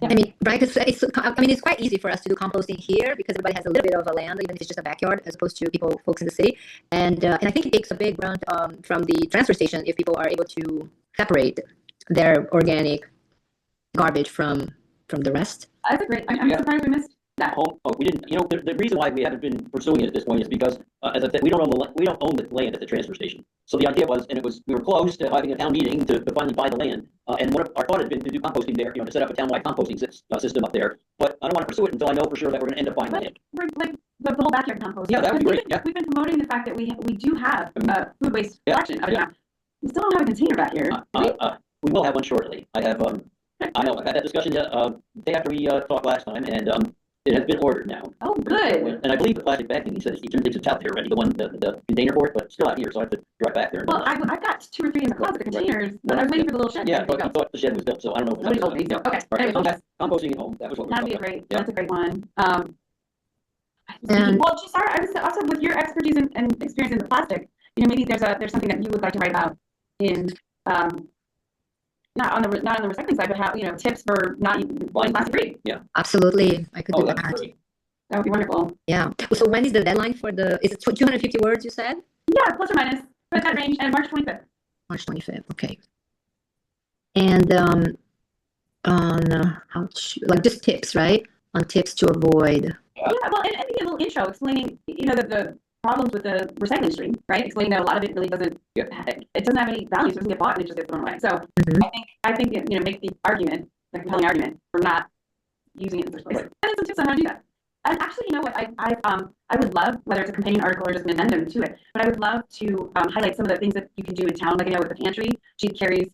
I mean, right? It's quite easy for us to do composting here because everybody has a little bit of a land, even if it's just a backyard, as opposed to folks in the city. And I think it takes a big brunt from the transfer station if people are able to separate their organic garbage from the rest. That's a great, I'm surprised we missed that. We didn't. You know, the reason why we haven't been pursuing it at this point is because, as I said, we don't own the land at the transfer station. So the idea was, we were close to having a town meeting to finally buy the land. And one of our thought had been to do composting there, to set up a townwide composting system up there. But I don't want to pursue it until I know for sure that we're going to end up buying the land. We're like the whole backyard compost. Yeah, that would be great. Yeah. We've been promoting the fact that we do have food waste collection. We still don't have a container back here. We will have one shortly. I have. I know. I've had that discussion day after we talked last time, and it has been ordered now. Oh, good. And I believe the plastic bag thing, he says it's out there already, the container for it, but it's still out here, so I have to drive back there. Well, I've got 2 or 3 in the closet, the containers, but I was waiting for the little shed. Yeah, but I thought the shed was built, so I don't know. Nobody's opening, so, okay. Right, Anyway, so composting at home, that was what we that'd be talked about. that's a great one. And- Well, Sarah, I was also with your expertise and experience in the plastic, maybe there's something that you would like to write about in, not on the recycling side, but how, tips for not buying plastic free. Yeah. Absolutely, I could do That's that. great. That would be wonderful. Yeah. So when is the deadline for is it 250 words you said? Yeah, plus or minus, but that range, and March 25th. March 25th. Okay. And on like just tips, right? On tips to avoid. Yeah, well, and maybe a little intro explaining, the problems with the recycling stream, right? Explaining that a lot of it really doesn't, it doesn't have any value, so it doesn't get bought and it just gets thrown away. So I think make the argument, the compelling argument for not using it in the first place. And then some tips on how to do that. And actually, you know what, I would love, whether it's a companion article or just an addendum to it, but I would love to highlight some of the things that you can do in town. Like I know with the pantry, she carries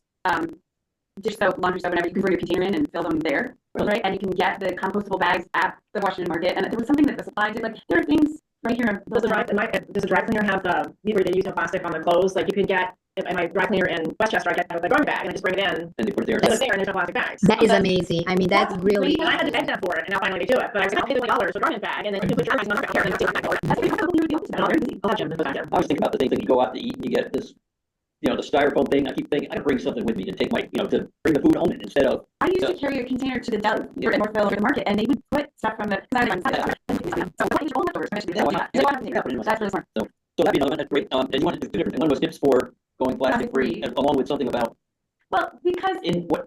dish soap, laundry soap, whatever. You can bring your container in and fill them there, right? And you can get the compostable bags at the Washington Market. And there was something that the supply did. Like there are things right here. Does a dry cleaner have where they use no plastic on the clothes? Like you can get in my dry cleaner in Westchester, I get the garment bag and I just bring it in. And they put it there. And it's there and there's no plastic bags. That is amazing. I mean, that's really. And I had to beg them for it, and now finally they do it. But I was like, I'll pay $20 for a garment bag, and then you can put your on there and it's $9. That's pretty comfortable. I'll have Jim put that there. I was thinking about the things that you go out to eat and you get this, the styrofoam thing. I keep thinking I gotta bring something with me to take my, to bring the food home in instead of. I used to carry a container to the deli at Northville or the market, and they would put stuff from the. So I use all leftovers, especially that's really smart. So that'd be another one. That's great. And you wanted to do different. One of those tips for going plastic free, along with something about Well, because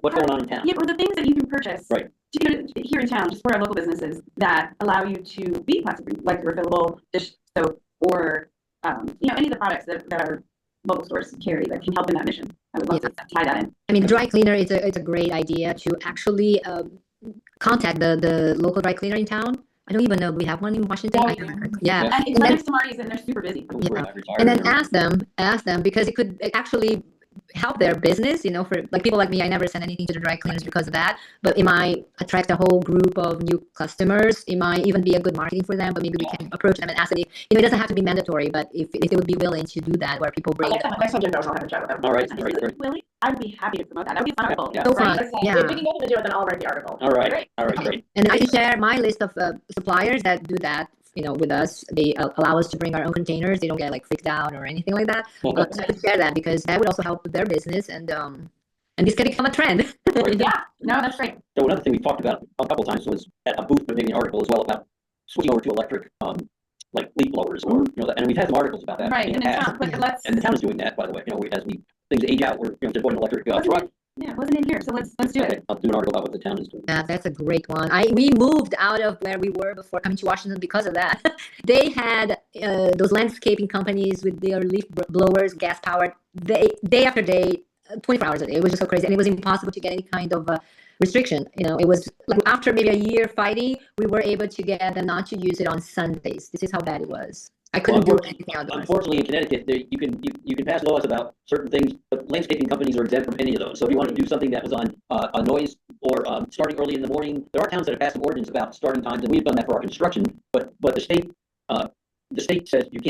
what's going on in town. Yeah, or the things that you can purchase Right. here in town, just for our local businesses that allow you to be plastic free, like refillable dish soap or any of the products that our local stores carry that can help in that mission. I would love to tie that in. I mean, dry cleaner is a great idea to actually contact the local dry cleaner in town. I don't even know we have one in Washington. Yeah. And it's next to Marty's, and they're super busy. Yeah. And then ask them because it could actually help their business, for like people like me. I never send anything to the dry cleaners because of that, but it might attract a whole group of new customers. It might even be a good marketing for them, but maybe we can approach them and ask them if, it doesn't have to be mandatory, but if they would be willing to do that, where people bring Next time Jim goes, I'll have a chat with him. All right. Willie, I'd be happy to promote that. That would be a fun article. Yeah. So fun. Yeah. If we can get them to do it, then I'll write the article. All right. Great. All right. Great. And I can share my list of suppliers that do that. With us, they allow us to bring our own containers. They don't get freaked out or anything like that. So I could share that because that would also help with their business and this can become a trend. Yeah, no, that's great. So another thing we talked about a couple of times was at a booth, but maybe an article as well about switching over to electric, like leaf blowers or and we've had some articles about that. Right, in and the it's past. not, but let's. And the town is doing that, by the way. As things age out, we're just going electric truck. Yeah, it wasn't in here, so let's do it. I'll do an article about what the town is doing. Yeah, that's a great one. We moved out of where we were before coming to Washington because of that. They had those landscaping companies with their leaf blowers, gas powered, day after day, 24 hours a day. It was just so crazy, and it was impossible to get any kind of restriction. It was like after maybe a year fighting, we were able to get them not to use it on Sundays. This is how bad it was. I couldn't do unfortunately- anything otherwise. Unfortunately, in Connecticut, you can pass laws about certain things, but landscaping companies are exempt from any of those. So if you wanted to do something that was on a noise or starting early in the morning, there are towns that have passed an ordinance about starting times, and we've done that for our construction. But the state says you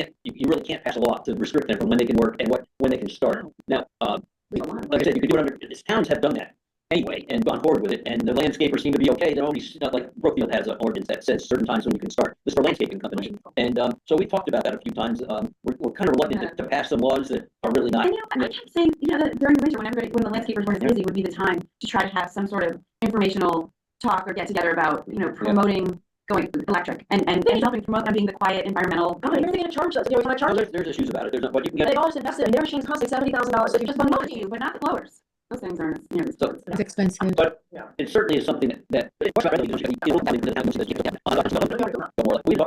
really can't pass a law to restrict them from when they can work and when they can start. Now, like I said, you could do it under. Towns have done that anyway and gone forward with it, and the landscapers seem to be okay. They're only not like Brookfield has an ordinance that says certain times when you can start. This is for landscaping companies, and so we talked about that a few times. We're kind of reluctant to pass some laws that are really not. And I kept saying, that during the winter, when the landscapers weren't as busy, would be the time to try to have some sort of informational talk or get together about, promoting going electric and helping promote them being the quiet environmental. Oh, you're gonna charge us, we're gonna charge us. There's issues about it. There's not, but you can And get. they've also invested in their machines costing $70,000, so if you just But one most of you, but not the blowers. Those things aren't, So, It's expensive. but Yeah. it certainly is something that we talk about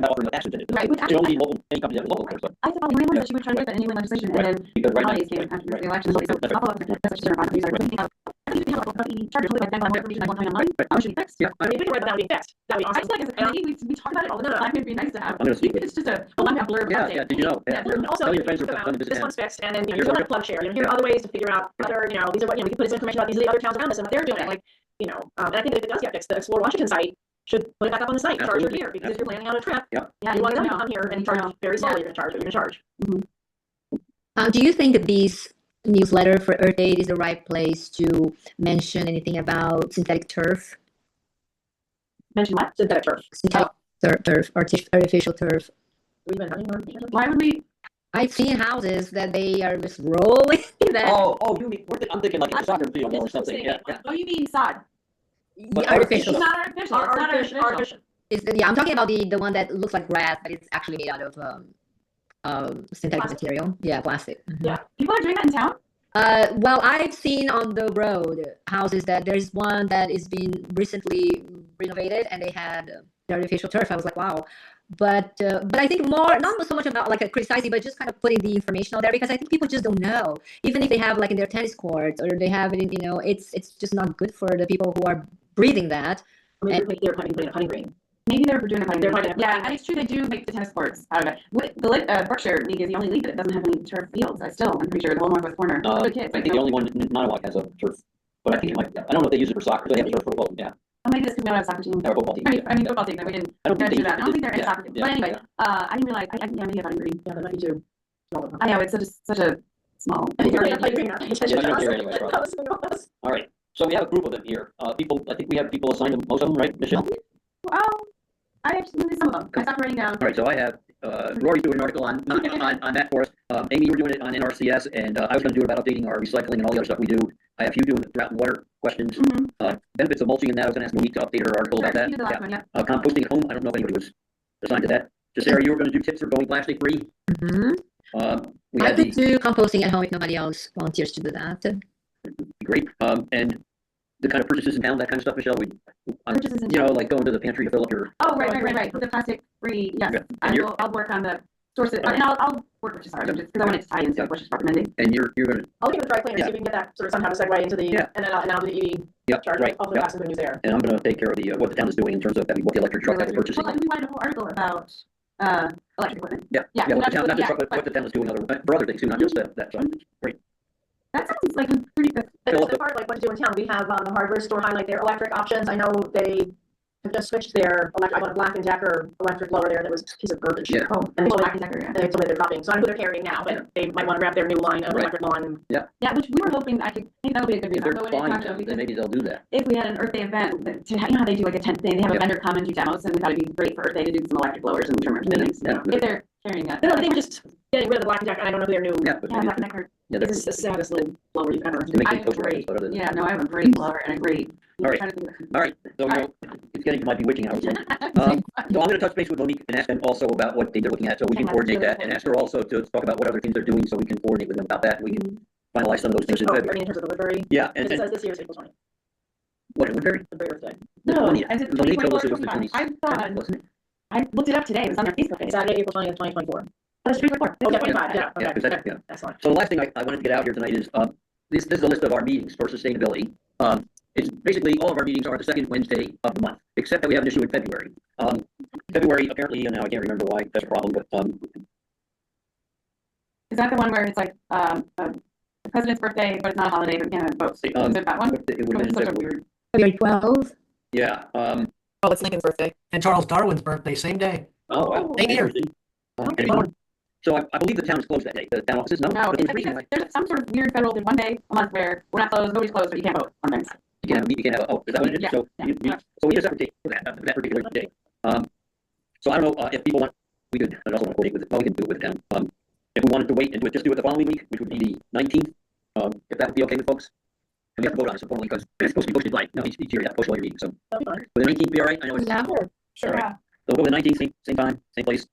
offering a tax incentive. Right, which You don't need local, any company that has local there, so. I thought, we that she would try to make that in new legislation, and then Because right now, holidays came after the election, so That's I'll follow up with that's what she's gonna find. I think we have the charger, hopefully by then, more information, like online, how it should be fixed. Yeah, I mean, if we can write that being fixed, that'd be I awesome. feel like as a committee, we talk about it all the time, it'd be nice to have. I'm gonna speak with. It's just a blurb Yeah, update. yeah, did you know? Yeah, and also, Tell your you friends think who about come to visit this town. one's fixed, and then Here's you what want to plug share, here are other ways to figure out other, these are what, we can put this information about these are the other towns around us and what they're doing, like, and I think that if it does get fixed, the Explore Washington site should put it back up on the site, charge Absolutely. your here, because if you're planning out a trip, Yeah. you want to come here and charge very slowly, you're gonna charge what you're gonna charge. Do you think that this newsletter for Earth Day is the right place to mention anything about synthetic turf? Mention what? Synthetic turf. Synthetic turf, artificial turf. We've been having one. Why would we? I've seen houses that they are just rolling that. Oh, you mean, I'm thinking like a soccer field or something, yeah. Oh, you mean sod? But Yeah, artificial. It's not artificial. It's not artificial. Artificial. Yeah, I'm talking about the one that looks like grass, but it's actually made out of synthetic Plastic. material. Yeah, plastic. Mhm. Yeah. People are doing that in town? Well, I've seen on the road houses that there's one that is being recently renovated and they had the artificial turf. I was like, wow. But I think more, not so much about like a criticizing, but just kind of putting the information out there because I think people just don't know. Even if they have like in their tennis courts or they have it in, it's just not good for the people who are breathing that. Maybe they're putting a putting green. Maybe they're doing it. They're putting it- Yeah, and it's true they do make the tennis courts out of it. The Berkshire League is the only league that doesn't have any turf fields. I'm pretty sure the whole northwest corner. I The kids, think the only one in Nottawa has a turf, but I think it might, I don't know if they use it for soccer, they have a turf for football, yeah, maybe this could be on a soccer team. or football team. I mean football team that we didn't I don't think mention they that. I don't think they're in yeah, soccer team. yeah, But anyway, yeah. I didn't realize. Maybe about agree. Yeah, that might be too. I know it's such a small. Yeah, All right, so we have a group of them here, people, I think we have people assigned to most of them, right, Michelle? Well, I actually some of them. I stopped writing down. All right, so I have, Rory doing an article on that for us. Amy, you were doing it on NRCS, and I was gonna do it about updating our recycling and all the other stuff we do. I have you doing drought and water questions. Mhm. Benefits of mulching, and that I was gonna ask Monique to update her article about Sure, that. you did the last Yeah. one, yeah. Composting at home, I don't know if anybody was assigned to that. So Sarah, you were gonna do tips for going plastic free. Mhm. We I had could the, do composting at home if nobody else volunteers to do that. great, and the kind of purchases in town, that kind of stuff, Michelle, Purchases in like going to the pantry to fill up your, Oh, right. With the plastic free, yes. Yeah, and you're- I'll work on the sources, All right. and I'll work with Jessara, just because I want it to tie into what she's recommending. and you're gonna, I'll give it a dry cleaner, see Yeah. if we can get that sort of somehow to segue into the, Yeah. and then I'll do the EV Yep, charge, right, all the yep. last good news there. and I'm gonna take care of the, what the town is doing in terms of what the electric truck that we're purchasing. Well, we wanted a whole article about, electric equipment. Yeah, Yeah, yeah, what the town, not yeah, just truck, but what the town is doing for other things too, not just that side. Great. That sounds like a pretty good. And Fill up it's part of like what to do in town. We have the hardware store highlight their electric options. I know they have just switched their electric. I bought a Black and Decker electric blower there that was a piece of garbage. Yeah. Oh, And they well, told Black and Decker, yeah. and they told me they're dropping. So I know who they're carrying now, but they might want to grab their new line of Right. electric lawn. Yeah, which we were hoping maybe that would be a good If reason. they're Go in and flying, talk to them, then because maybe they'll do that. if we had an Earth Day event, how they do like a tent thing, they have a Yep. vendor come and do demos, and we thought it'd be great for Earth Day to do some electric blowers and trimmers and things. Yeah. If they're carrying that. No, they were just getting rid of the Black and Decker. And I don't know who their new. Yeah, but Yeah, maybe, Black and Decker. yeah, This they're, is the saddest little blower you've ever. they make I these post agree. but other than. Yeah, no, I have a great blower and a great. All right. Trying to think of- All right, so it's getting to my bewitching hours. So I'm gonna touch base with Monique and ask them also about what they're looking at, so we can coordinate that, and ask her also to talk about what other things they're doing, so we can coordinate with them about that, and we can finalize some of those things in Oh, I February. mean, in terms of the Woodbury. Yeah, It and says this year's April 20th. what, in Woodbury? The Woodbury Earth Day. No, Monique- I said Monique told us 24, it was the 25. I 20th, thought, wasn't it? I looked it up today, it was on their Facebook page. Saturday, April 20th, 2024. That's 3/4. Oh, yeah, 25, yeah. Yeah, Okay. 'cause that- yeah. Excellent. So the last thing I wanted to get out here tonight is, this is a list of our meetings for sustainability. It's basically, all of our meetings are the second Wednesday of the month, except that we have an issue in February. February, apparently, and now I can't remember why that's a problem, but, Is that the one where it's like, the president's birthday, but it's not a holiday, but we can't have votes? Is it that one? It would It have was been such a weird. February 12th. Yeah, Oh, it's Lincoln's birthday. And Charles Darwin's birthday, same day. oh, wow. Same here. Interesting. So I believe the town is closed that day, the town offices, no? No, But it's there's a reason because why. there's some sort of weird federal, there's one day a month where we're not closed, nobody's closed, but you can't vote on things. You can have, is that what it is? Yeah, So, yeah. so we just have to take for that particular day. So I don't know, if people want, we could, I also want to coordinate with, well, we can do it with the town. If we wanted to wait and just do it the following week, which would be the 19th, if that would be okay with folks. And we have to vote on it formally because it's supposed to be posted like, each year you have to post all your meetings, so. Would the 19th be all right? I know it's. Yeah. Sure. So we'll go with the 19th, same time, same place.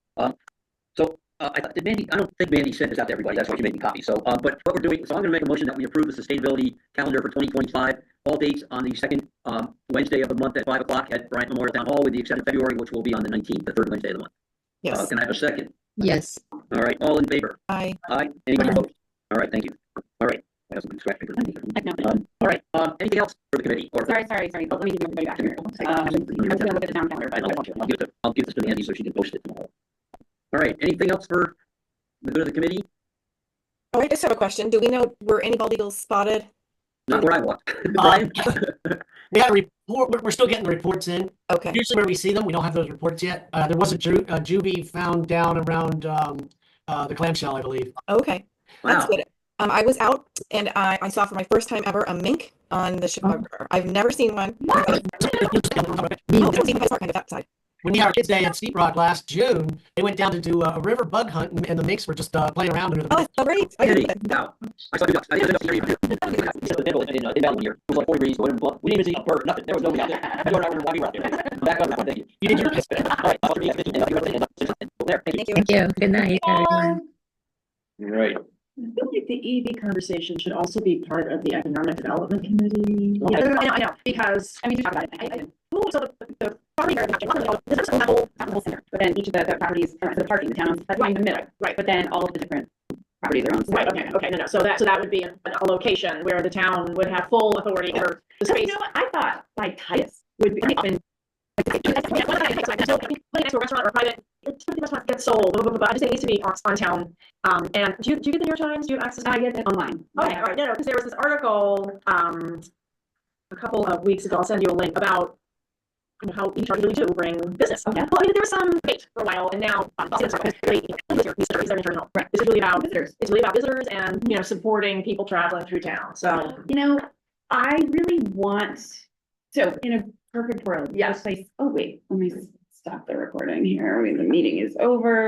I thought, did Mandy, I don't think Mandy sent this out to everybody, that's why she made me copy, so, but what we're doing, so I'm gonna make a motion that we approve the sustainability calendar for 2025, all dates on the second, Wednesday of the month at 5 o'clock at Bryant Memorial Town Hall, with the exception of February, which will be on the 19th, the third Wednesday of the month. Yes. Can I have a second? Yes. All right, all in favor? I Aye. Anybody opposed? All right, thank you. All right. I have some scratch paper. All right, anything else for the committee? Or Sorry, but let me give everybody back here. I'm gonna look at the town calendar. I'll give this to Mandy so she can post it tomorrow. All right, anything else for the good of the committee? Oh, I just have a question. Do we know, were any bald eagles spotted? Not where I walked. Brian? We got a report, we're still getting the reports in. Okay. Usually where we see them, we don't have those reports yet. There was a juvie found down around the clamshell, I believe. Okay. That's Wow. good. I was out and I saw for my first time ever a mink on the Chicago River. I've never seen one. Oh, that was even kind of that side. When we had our kids' day at Steep Rock last June, they went down to do a river bug hunt, and the minks were just playing around under the. Oh, so great. I Mandy, didn't know that. now, I saw two ducks. I didn't know here. In Belleville here. It was like 40 degrees. We didn't even see a bird, nothing. There was nobody out there. I don't know why we were out there. Back up, thank you. You did your best. All right, I'll you guys 15 there. Thank you. Thank you. Thank you. Good night, everyone. All right. I feel like the EV conversation should also be part of the economic development committee. Yeah, I know, because, I mean, we talked about it. so the property area, there's a whole, But then each of the properties, or the parking, the towns, that's right in the middle. Right. But then all of the different properties are on. right, okay, no, so that would be a location where the town would have full authority over the So you space. know what? I thought like Titus Would be, been next to a restaurant or private, the restaurant gets sold, I just think it needs to be on town. And do you get the New York Times? Do you have access? I get it online. Okay, all right, no, because there was this article, a couple of weeks ago, I'll send you a link about how each really do bring business. Okay. Well, I mean, there was some debate for a while, and now, it's really, visitors, their internal. Right. This is really about Visitors. It's really about visitors and, supporting people traveling through town, so. You know, I really want, so in a perfect world, yes, place, oh wait, let me stop the recording here. The meeting is over.